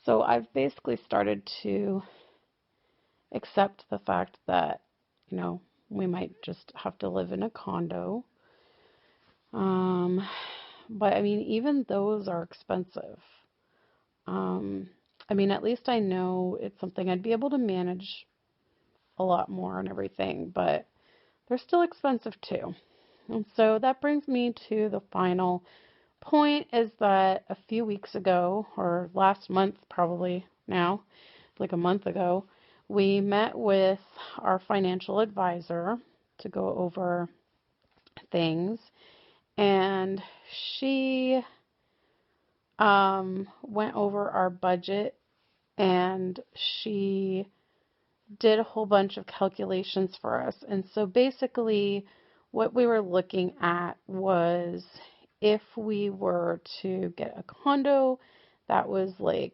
So I've basically started to accept the fact that, you know, we might just have to live in a condo. Um, but I mean, even those are expensive. Um, I mean, at least I know it's something I'd be able to manage a lot more and everything, but they're still expensive too. And so that brings me to the final point is that a few weeks ago, or last month probably now, like a month ago, we met with our financial advisor to go over things, and she went over our budget, and she did a whole bunch of calculations for us. And so basically, what we were looking at was if we were to get a condo that was like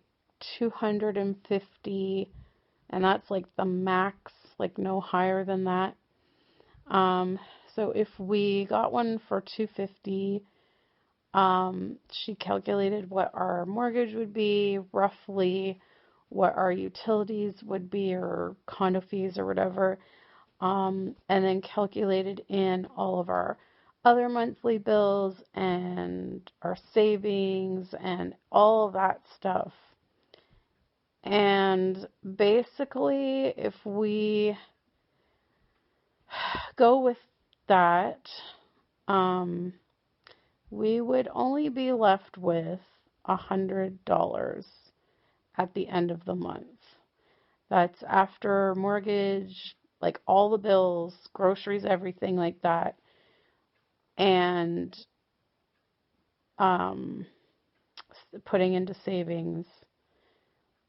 250, and that's like the max, like no higher than that. Um, so if we got one for 250, she calculated what our mortgage would be, roughly what our utilities would be, or condo fees or whatever, and then calculated in all of our other monthly bills and our savings and all of that stuff. And basically, if we go with that, um, we would only be left with $100 at the end of the month. That's after mortgage, like all the bills, groceries, everything like that. And um, putting into savings,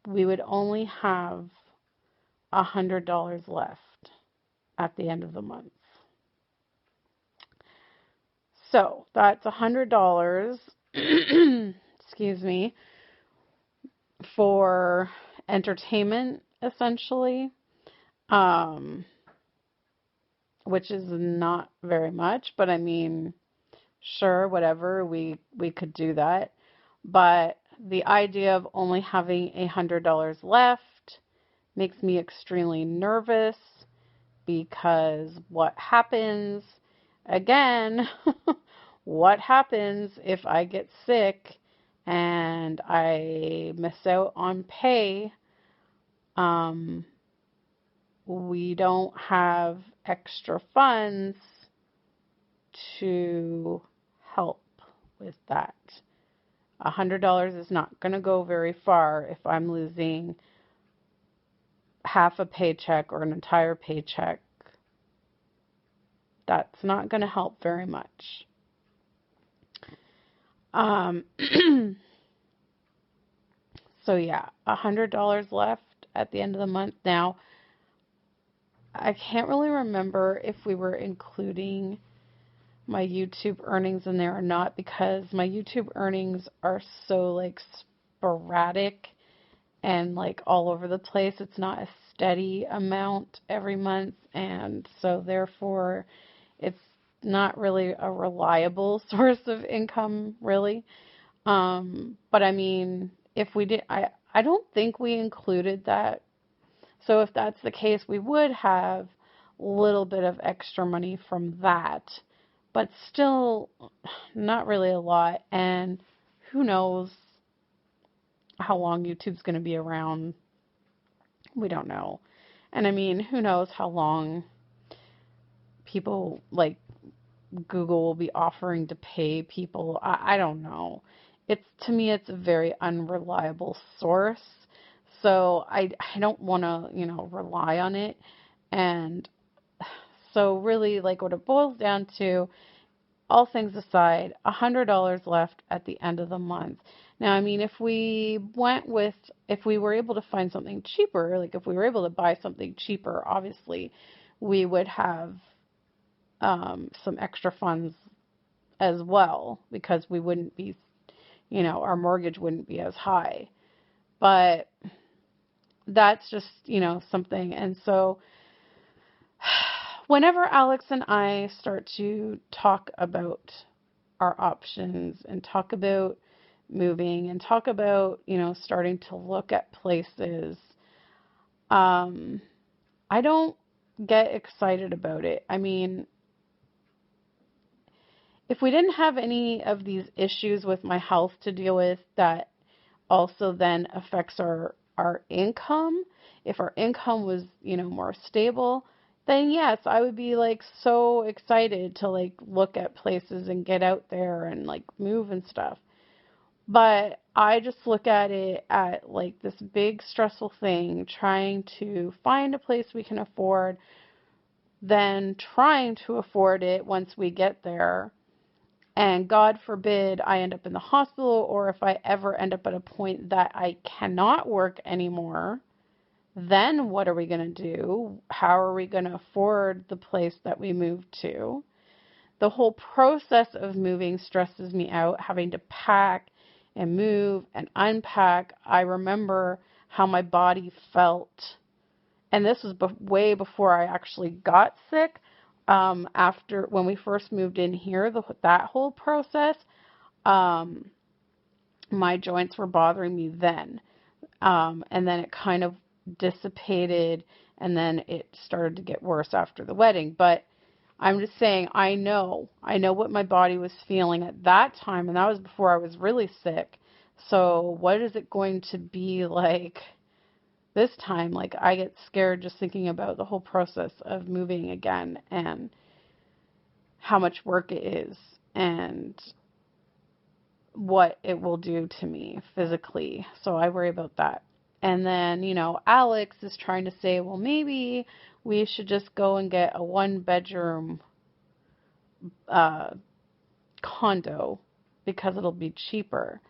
we would only have $100 left at the end of the month. So that's $100, excuse me, for entertainment, essentially, um, which is not very much, but I mean, sure, whatever, we could do that. But the idea of only having $100 left makes me extremely nervous because what happens, again, what happens if I get sick and I miss out on pay? Um, we don't have extra funds to help with that. $100 is not going to go very far if I'm losing half a paycheck or an entire paycheck. That's not going to help very much. Um, so yeah, $100 left at the end of the month. Now, I can't really remember if we were including my YouTube earnings in there or not, because my YouTube earnings are so like sporadic and like all over the place. It's not a steady amount every month, and so therefore it's not really a reliable source of income, really. But I mean, if we did, I don't think we included that. So if that's the case, we would have a little bit of extra money from that, but still not really a lot. And who knows how long YouTube's going to be around? We don't know. And I mean, who knows how long people like Google will be offering to pay people. I don't know. It's, to me, it's a very unreliable source. So I don't want to, rely on it. And so really, like, what it boils down to, all things aside, $100 left at the end of the month. Now, I mean, if we were able to find something cheaper, like if we were able to buy something cheaper, obviously we would have some extra funds as well, because we wouldn't be, our mortgage wouldn't be as high. But that's just, something. And so whenever Alex and I start to talk about our options and talk about moving and talk about, starting to look at places. Um, I don't get excited about it. I mean, if we didn't have any of these issues with my health to deal with that also then affects our income, if our income was, more stable, then yes, I would be like so excited to like look at places and get out there and like move and stuff. But I just look at it at like this big stressful thing, trying to find a place we can afford, then trying to afford it once we get there. And God forbid I end up in the hospital, or if I ever end up at a point that I cannot work anymore, then what are we going to do? How are we going to afford the place that we moved to? The whole process of moving stresses me out, having to pack and move and unpack. I remember how my body felt, and this was way before I actually got sick. After when we first moved in here, that whole process, um, my joints were bothering me then, and then it kind of dissipated, and then it started to get worse after the wedding. But I'm just saying, I know what my body was feeling at that time, and that was before I was really sick. So what is it going to be like this time? Like, I get scared just thinking about the whole process of moving again and how much work it is and what it will do to me physically. So I worry about that. And then, Alex is trying to say, well, maybe we should just go and get a 1-bedroom uh, condo because it'll be cheaper.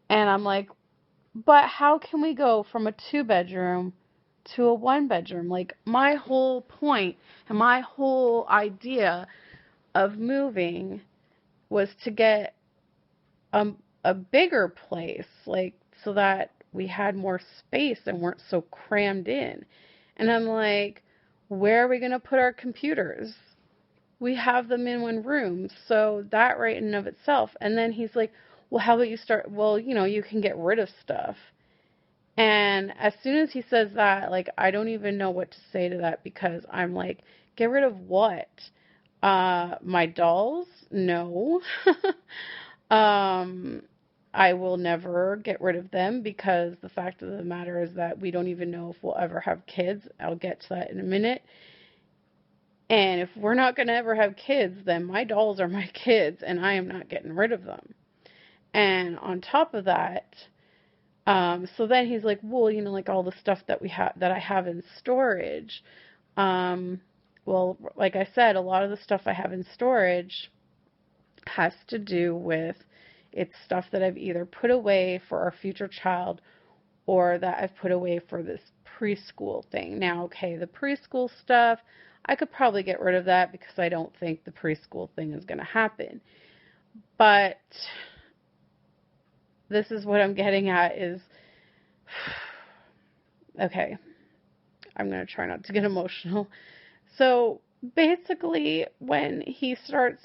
And I'm like, but how can we go from a 2-bedroom to a 1-bedroom? Like, my whole point and my whole idea of moving was to get a bigger place, like, so that we had more space and weren't so crammed in. And I'm like, where are we going to put our computers? We have them in one room, so that right in and of itself. And then he's like, well, how about you start, well, you can get rid of stuff. And as soon as he says that, like, I don't even know what to say to that, because I'm like, get rid of what? My dolls? No. um, I will never get rid of them, because the fact of the matter is that we don't even know if we'll ever have kids. I'll get to that in a minute. And if we're not going to ever have kids, then my dolls are my kids, and I am not getting rid of them. And on top of that, so then he's like, well, like all the stuff that I have in storage. Well, like I said, a lot of the stuff I have in storage has to do with, it's stuff that I've either put away for our future child, or that I've put away for this preschool thing. Now, okay, the preschool stuff, I could probably get rid of that, because I don't think the preschool thing is going to happen. But this is what I'm getting at is, okay, I'm going to try not to get emotional. So basically, when he starts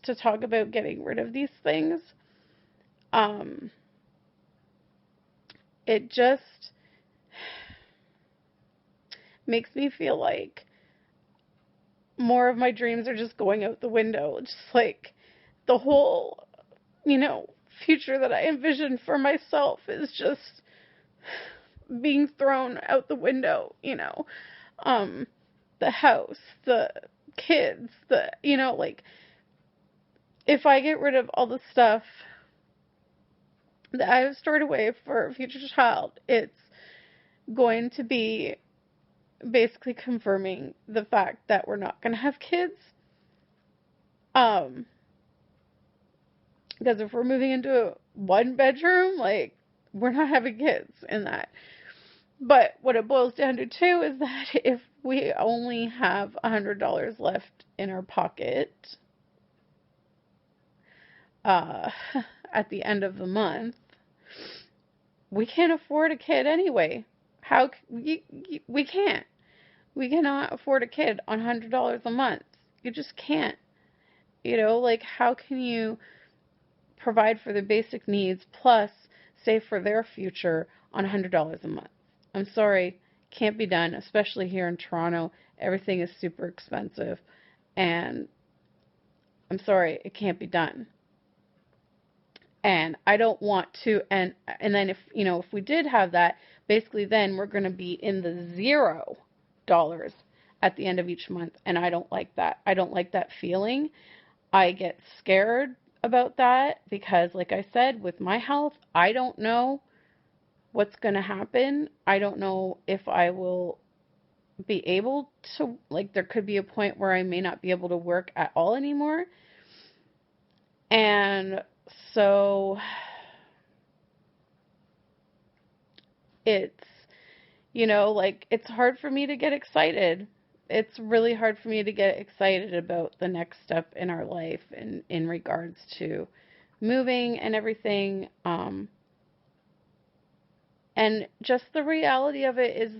to talk about getting rid of these things, it just makes me feel like more of my dreams are just going out the window. Just like the whole, future that I envisioned for myself is just being thrown out the window, the house, the kids, like, if I get rid of all the stuff that I have stored away for a future child, it's going to be basically confirming the fact that we're not going to have kids. Because if we're moving into a 1-bedroom, like, we're not having kids in that. But what it boils down to, too, is that if we only have $100 left in our pocket at the end of the month, we can't afford a kid anyway. We can't. We cannot afford a kid on $100 a month. You just can't. Like, how can you provide for their basic needs plus save for their future on $100 a month. I'm sorry, can't be done, especially here in Toronto. Everything is super expensive, and I'm sorry, it can't be done. And I don't want to, and then if we did have that, basically then we're going to be in the $0 at the end of each month, and I don't like that. I don't like that feeling. I get scared about that because, like I said, with my health, I don't know what's going to happen. I don't know if I will be able to, like, there could be a point where I may not be able to work at all anymore. And so it's, like, it's hard for me to get excited. It's really hard for me to get excited about the next step in our life in regards to moving and everything. And just the reality of it is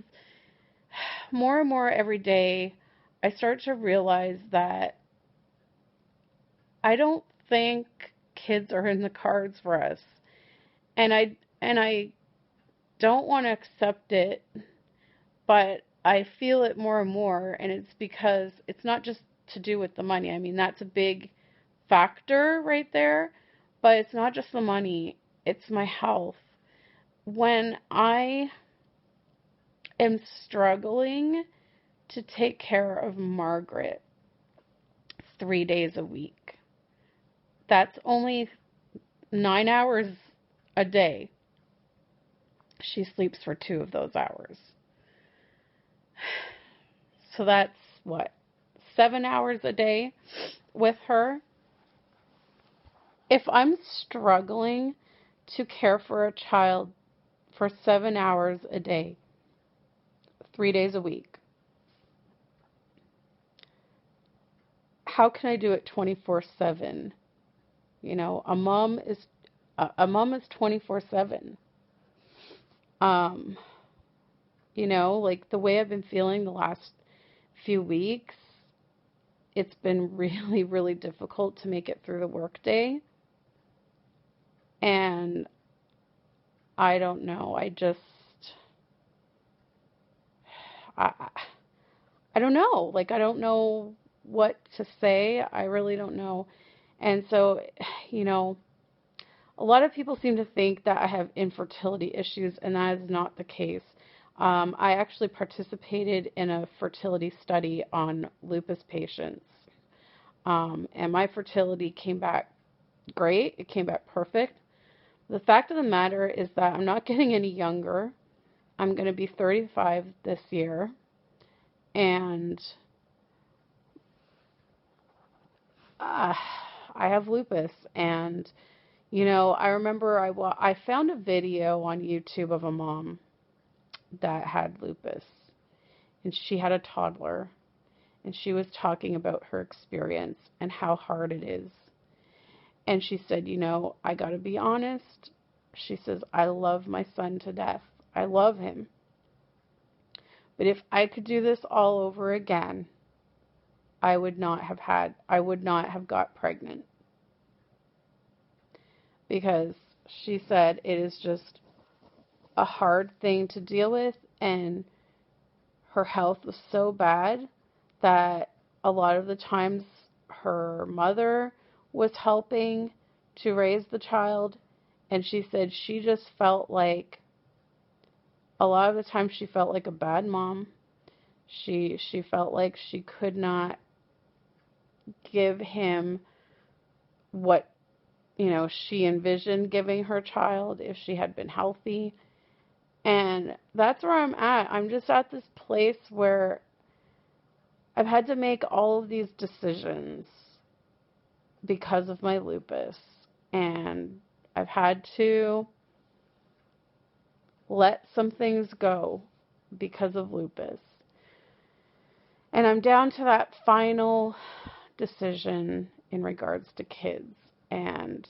more and more every day, I start to realize that I don't think kids are in the cards for us. And I don't want to accept it, but I feel it more and more, and it's because it's not just to do with the money. I mean, that's a big factor right there, but it's not just the money, it's my health. When I am struggling to take care of Margaret 3 days a week, that's only 9 hours a day. She sleeps for 2 of those hours. So that's what? 7 hours a day with her. If I'm struggling to care for a child for 7 hours a day, 3 days a week, how can I do it 24/7? A mom is 24/7. Um, like the way I've been feeling the last few weeks, it's been really, really difficult to make it through the workday. And I don't know. I, I don't know. Like, I don't know what to say. I really don't know. And so, you know, a lot of people seem to think that I have infertility issues, and that is not the case. I actually participated in a fertility study on lupus patients, and my fertility came back great. It came back perfect. The fact of the matter is that I'm not getting any younger. I'm going to be 35 this year, and I have lupus. And I remember I found a video on YouTube of a mom that had lupus, and she had a toddler, and she was talking about her experience and how hard it is. And she said, I got to be honest. She says, I love my son to death. I love him. But if I could do this all over again, I would not have got pregnant. Because she said it is just a hard thing to deal with, and her health was so bad that a lot of the times her mother was helping to raise the child, and she said she just felt like, a lot of the time she felt like a bad mom. She felt like she could not give him what she envisioned giving her child if she had been healthy. And that's where I'm at. I'm just at this place where I've had to make all of these decisions because of my lupus. And I've had to let some things go because of lupus. And I'm down to that final decision in regards to kids. And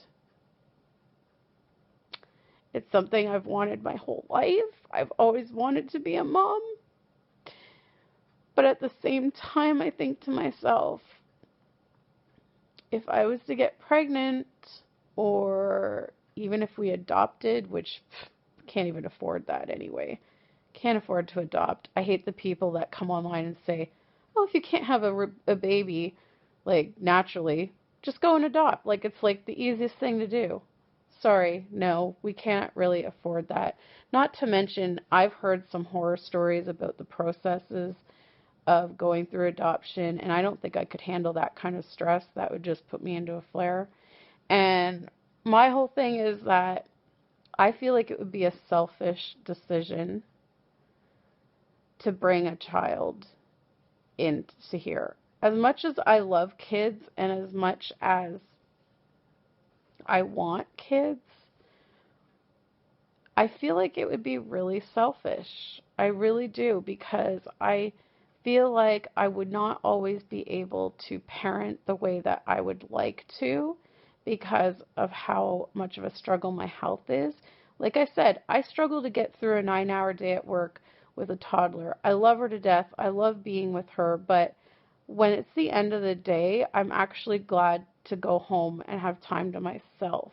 it's something I've wanted my whole life. I've always wanted to be a mom. But at the same time, I think to myself, if I was to get pregnant, or even if we adopted, which can't even afford that anyway. Can't afford to adopt. I hate the people that come online and say, "Oh, if you can't have a baby, like naturally, just go and adopt." Like it's like the easiest thing to do. Sorry, no, we can't really afford that. Not to mention, I've heard some horror stories about the processes of going through adoption, and I don't think I could handle that kind of stress. That would just put me into a flare. And my whole thing is that I feel like it would be a selfish decision to bring a child into here. As much as I love kids and as much as I want kids, I feel like it would be really selfish. I really do, because I feel like I would not always be able to parent the way that I would like to because of how much of a struggle my health is. Like I said, I struggle to get through a 9-hour day at work with a toddler. I love her to death. I love being with her, but when it's the end of the day, I'm actually glad to go home and have time to myself.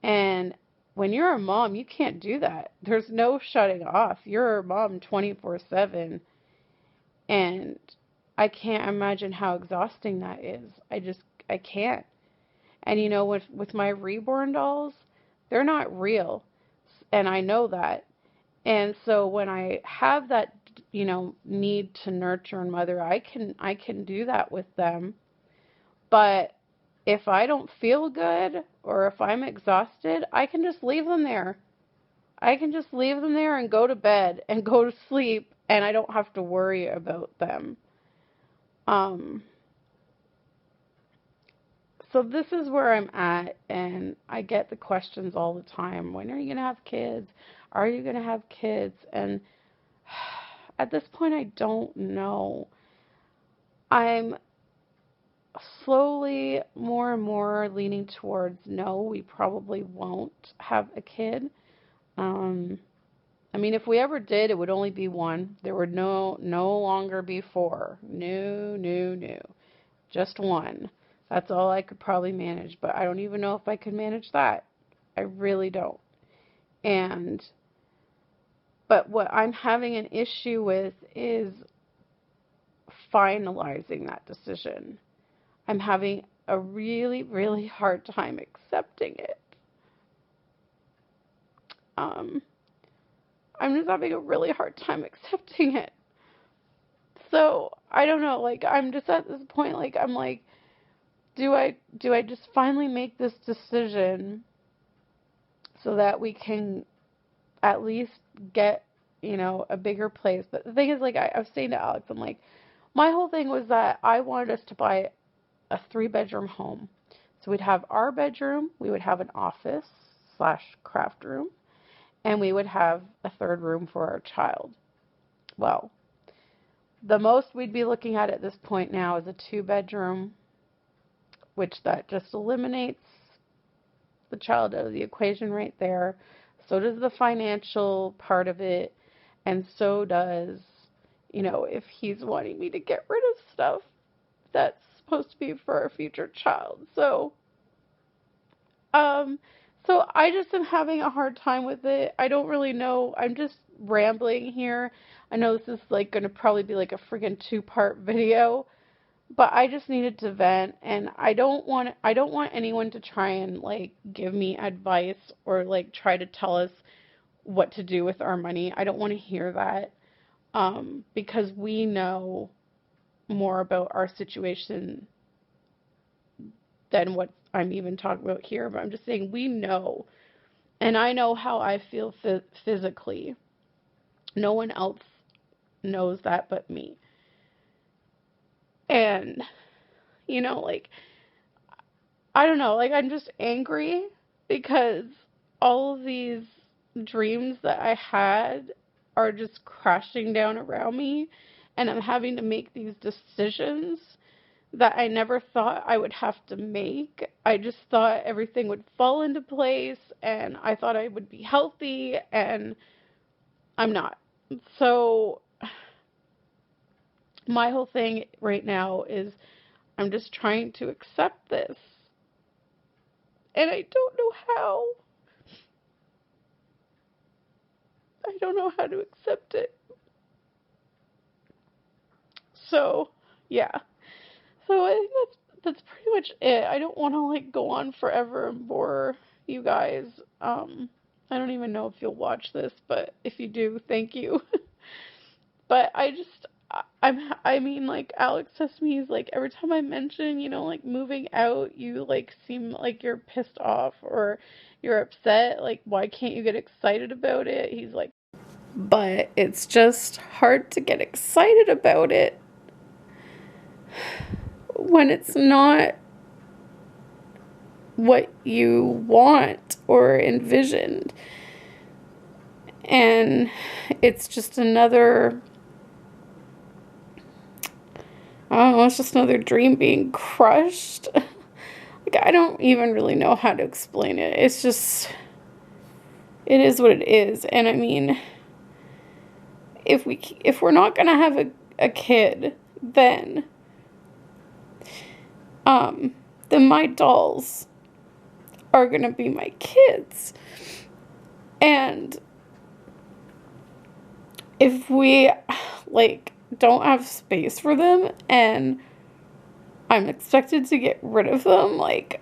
And when you're a mom, you can't do that. There's no shutting off. You're a mom 24/7. And I can't imagine how exhausting that is. I can't. And with my reborn dolls, they're not real. And I know that. And so when I have that, need to nurture and mother, I can do that with them. But if I don't feel good or if I'm exhausted, I can just leave them there. I can just leave them there and go to bed and go to sleep, and I don't have to worry about them. Um, so this is where I'm at, and I get the questions all the time. When are you going to have kids? Are you going to have kids? And at this point, I don't know. I'm slowly more and more leaning towards no, we probably won't have a kid. Um, I mean, if we ever did, it would only be one. There would no longer be four. No, no, no. Just one. That's all I could probably manage, but I don't even know if I could manage that. I really don't. And but what I'm having an issue with is finalizing that decision. I'm having a really, really hard time accepting it. Um, I'm just having a really hard time accepting it. So I don't know. Like I'm just at this point. Like I'm like, do I just finally make this decision so that we can at least get a bigger place? But the thing is, like I was saying to Alex, I'm like, my whole thing was that I wanted us to buy a 3-bedroom home. So we'd have our bedroom, we would have an office / craft room, and we would have a third room for our child. Well, the most we'd be looking at this point now is a 2-bedroom, which that just eliminates the child out of the equation right there. So does the financial part of it, and so does, if he's wanting me to get rid of stuff that's supposed to be for a future child. Um, so I just am having a hard time with it. I don't really know. I'm just rambling here. I know this is like going to probably be like a freaking 2-part video, but I just needed to vent, and I don't want anyone to try and like give me advice or like try to tell us what to do with our money. I don't want to hear that. Because we know more about our situation than what I'm even talking about here, but I'm just saying we know. And I know how I feel physically. No one else knows that but me. And, like, I don't know, like, I'm just angry because all of these dreams that I had are just crashing down around me, and I'm having to make these decisions that I never thought I would have to make. I just thought everything would fall into place, and I thought I would be healthy, and I'm not. So my whole thing right now is I'm just trying to accept this. and I don't know how. I don't know how to accept it. So, yeah. So I think that's pretty much it. I don't want to like go on forever and bore you guys. I don't even know if you'll watch this, but if you do, thank you. But I mean, like, Alex says to me, he's like, every time I mention, like, moving out, you, like, seem like you're pissed off or you're upset. Like, why can't you get excited about it? He's like, but it's just hard to get excited about it when it's not what you want or envisioned. And it's just another, I don't know, it's just another dream being crushed. Like, I don't even really know how to explain it. It's just, it is what it is. And I mean, if we're not gonna have a kid, then my dolls are gonna be my kids. And if we, like, don't have space for them and I'm expected to get rid of them, like,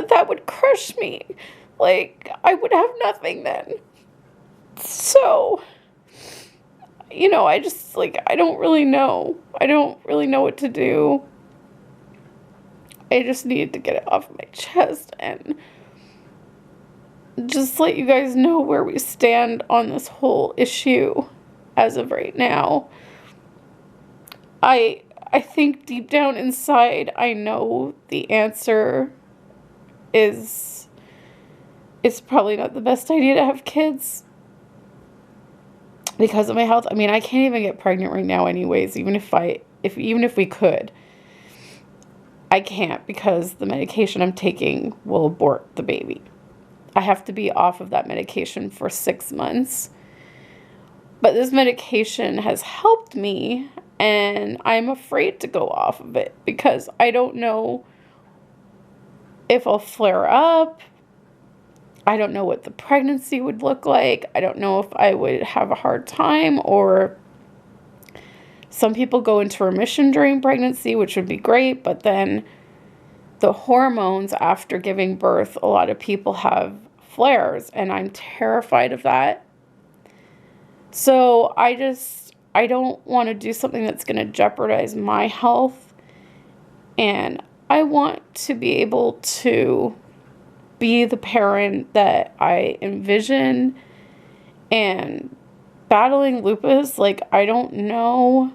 that would crush me. Like, I would have nothing then. So, I just, like, I don't really know. I don't really know what to do. I just needed to get it off my chest and just let you guys know where we stand on this whole issue as of right now. I think deep down inside, I know the answer is it's probably not the best idea to have kids because of my health. I mean, I can't even get pregnant right now anyways, even if we could. I can't because the medication I'm taking will abort the baby. I have to be off of that medication for 6 months. But this medication has helped me, and I'm afraid to go off of it because I don't know if I'll flare up. I don't know what the pregnancy would look like. I don't know if I would have a hard time, or some people go into remission during pregnancy, which would be great, but then the hormones after giving birth, a lot of people have flares, and I'm terrified of that. So I don't want to do something that's going to jeopardize my health, and I want to be able to be the parent that I envision. And battling lupus, like, I don't know.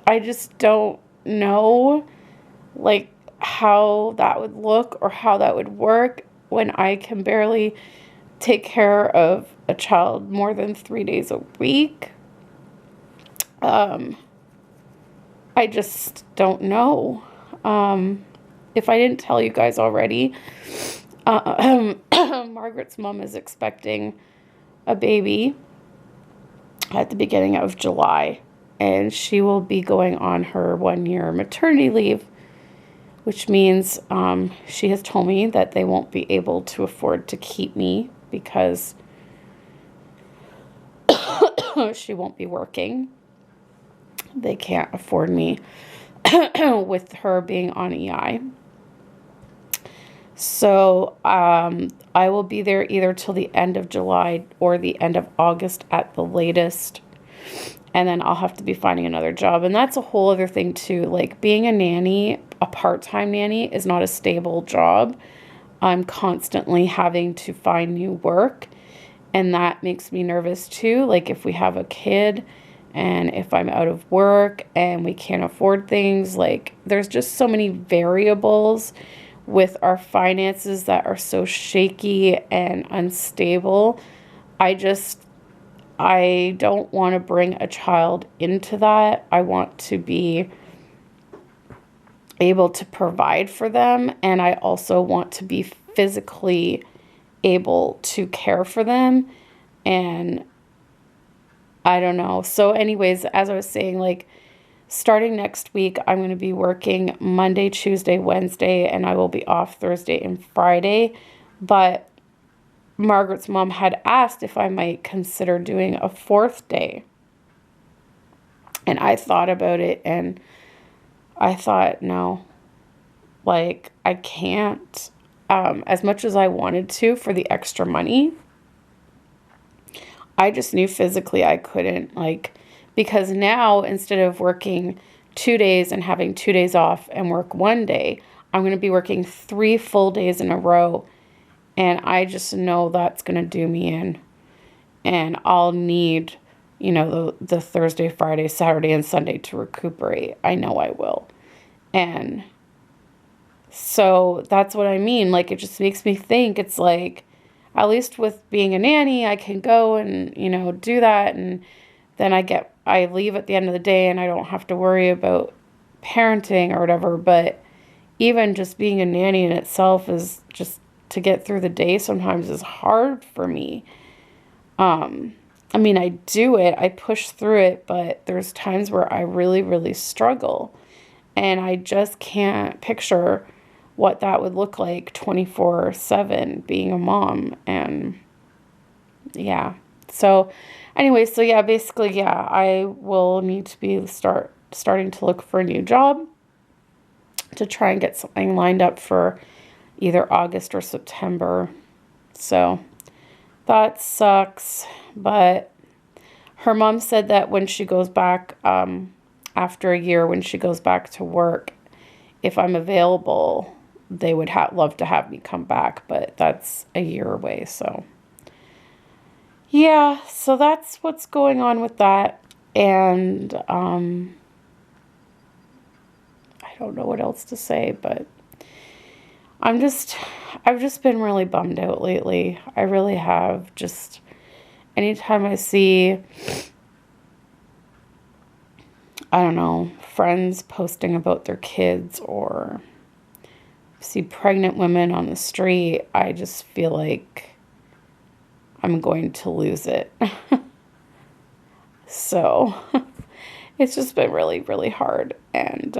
I just don't know, like, how that would look or how that would work when I can barely take care of a child more than 3 days a week. I just don't know. If I didn't tell you guys already, Margaret's mom is expecting a baby at the beginning of July, and she will be going on her 1-year maternity leave, which means she has told me that they won't be able to afford to keep me because she won't be working. They can't afford me with her being on EI. So I will be there either till the end of July or the end of August at the latest. And then I'll have to be finding another job. And that's a whole other thing too. Like, being a nanny, a part-time nanny, is not a stable job. I'm constantly having to find new work. And that makes me nervous too. Like, if we have a kid and if I'm out of work and we can't afford things, like, there's just so many variables with our finances that are so shaky and unstable. I don't want to bring a child into that. I want to be able to provide for them, and I also want to be physically able to care for them. And I don't know. So anyways, as I was saying, like, starting next week, I'm going to be working Monday, Tuesday, Wednesday, and I will be off Thursday and Friday. But Margaret's mom had asked if I might consider doing a 4th day. And I thought about it, and I thought, no, like, I can't, as much as I wanted to for the extra money. I just knew physically I couldn't, like, because now instead of working 2 days and having 2 days off and work 1 day, I'm going to be working 3 full days in a row. And I just know that's going to do me in. And I'll need, you know, the Thursday, Friday, Saturday, and Sunday to recuperate. I know I will. And so that's what I mean. Like, it just makes me think, it's like, at least with being a nanny, I can go and, you know, do that. And then I leave at the end of the day and I don't have to worry about parenting or whatever. But even just being a nanny in itself is just, to get through the day sometimes is hard for me. I mean, I do it, I push through it, but there's times where I really, really struggle. And I just can't picture what that would look like 24/7 being a mom. And yeah. So anyway, so yeah, basically, yeah, I will need to be starting to look for a new job to try and get something lined up for either August or September. So that sucks. But her mom said that when she goes back, after a year, when she goes back to work, if I'm available, they would love to have me come back, but that's a year away. So yeah, so that's what's going on with that. And I don't know what else to say, but I've just been really bummed out lately. I really have. Just anytime I see, I don't know, friends posting about their kids or see pregnant women on the street, I just feel like I'm going to lose it. So it's just been really, really hard. And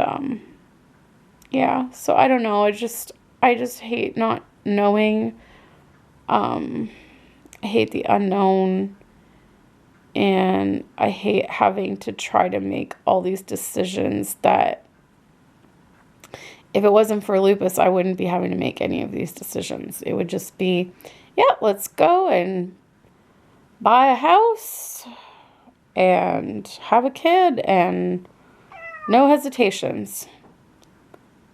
yeah, so I don't know. I just hate not knowing. I hate the unknown. And I hate having to try to make all these decisions that, if it wasn't for Lupus, I wouldn't be having to make any of these decisions. It would just be, yeah, let's go and buy a house and have a kid and no hesitations.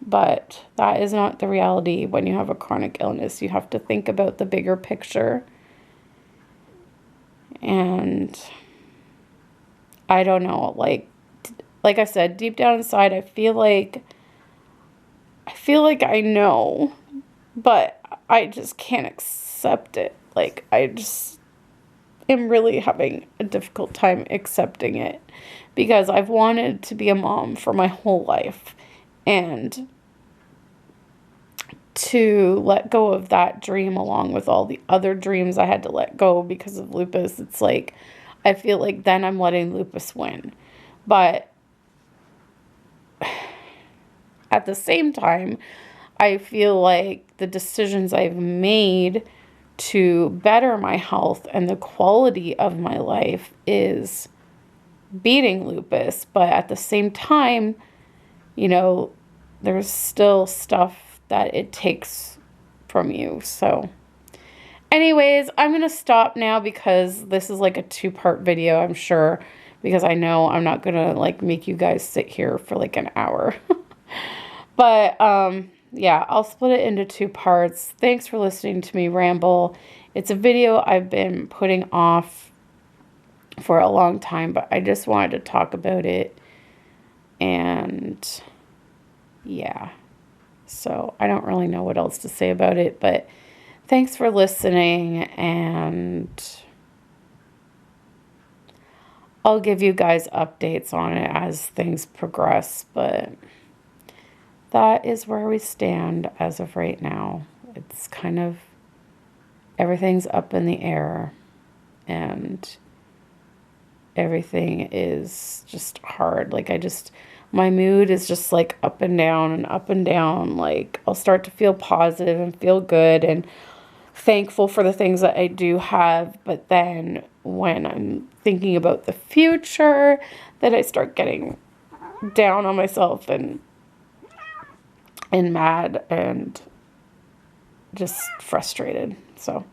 But that is not the reality when you have a chronic illness. You have to think about the bigger picture. And I don't know, like I said, deep down inside, I feel like I know, but I just can't accept it. Like, I just am really having a difficult time accepting it, because I've wanted to be a mom for my whole life. And to let go of that dream, along with all the other dreams I had to let go because of Lupus, it's like, I feel like then I'm letting Lupus win. But at the same time, I feel like the decisions I've made to better my health and the quality of my life is beating Lupus. But at the same time, you know, there's still stuff that it takes from you. So anyways, I'm going to stop now, because this is like a 2-part video, I'm sure, because I know I'm not going to like make you guys sit here for like an hour. But yeah, I'll split it into 2 parts. Thanks for listening to me ramble. It's a video I've been putting off for a long time, but I just wanted to talk about it. And yeah, so I don't really know what else to say about it, but thanks for listening, and I'll give you guys updates on it as things progress. But that is where we stand as of right now. It's kind of, everything's up in the air, and everything is just hard. Like my mood is just like up and down and up and down. Like I'll start to feel positive and feel good and thankful for the things that I do have. But then when I'm thinking about the future, then I start getting down on myself and mad and just frustrated. So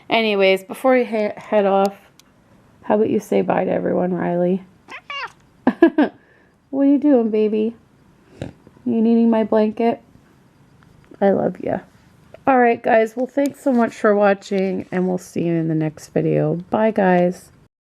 anyways, before we head off, how about you say bye to everyone, Riley? What are you doing, baby? You needing my blanket? I love you. Alright, guys. Well, thanks so much for watching, and we'll see you in the next video. Bye, guys.